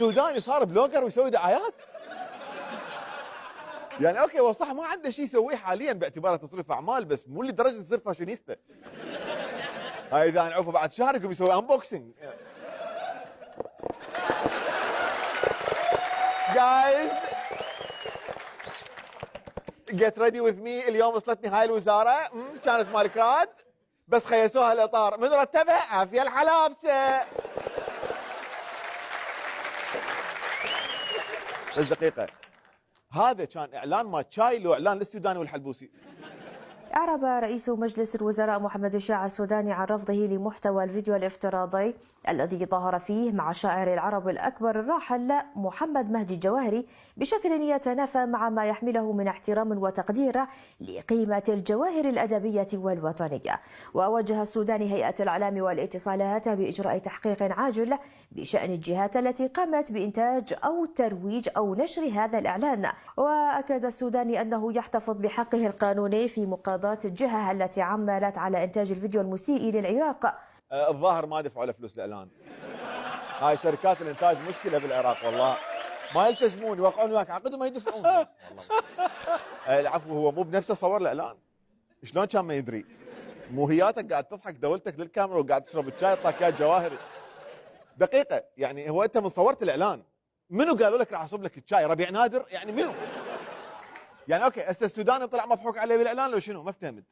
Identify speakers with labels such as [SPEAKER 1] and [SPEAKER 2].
[SPEAKER 1] سوداني صار بلوجر ويسوي دعايات. يعني اوكي هو صح ما عنده شيء يسويه حاليا باعتباره تصريف اعمال، بس مو لدرجه يصير فاشونيستا. هاي اذا نعرفه بعد شهر يقوم يسوي انبوكسنج. جايز جيت ريدي وذ مي، اليوم وصلتني هاي الوزاره كانت ماركات بس خيسوها الاطار، من رتبها؟ عافيه الحلابسه. بس دقيقه، هذا كان اعلان ما تشاي لو اعلان للسوداني والحلبوسي؟
[SPEAKER 2] أعرب رئيس مجلس الوزراء محمد الشيع السوداني عن رفضه لمحتوى الفيديو الافتراضي الذي ظهر فيه مع شاعر العرب الأكبر الراحل محمد مهدي الجواهري بشكل يتنافى مع ما يحمله من احترام وتقدير لقيمة الجواهر الأدبية والوطنية. ووجه السوداني هيئة الإعلام والاتصالات بإجراء تحقيق عاجل بشأن الجهات التي قامت بإنتاج أو ترويج أو نشر هذا الإعلان. وأكد السوداني أنه يحتفظ بحقه القانوني في مقاضاة الجهة التي عملت على إنتاج الفيديو المسيء للعراق.
[SPEAKER 1] الظاهر ما دفعوا له فلوس الاعلان. هاي شركات الانتاج مشكله بالعراق والله، ما يلتزمون، يوقعون وياك عقد وما يدفعون. والله العفو، هو مو بنفسه صور الاعلان، شلون كان ما يدري؟ مو هياتك قاعد تضحك دولتك للكاميرا وقاعد تشرب الشاي يعطاك اياه جواهري. دقيقه، يعني هو انت من صورت الاعلان منو قالوا لك راح اصب لك الشاي؟ ربيع نادر؟ يعني منو؟ يعني اوكي هسه السوداني طلع مضحوك عليه بالاعلان لو شنو؟ ما افتهمت.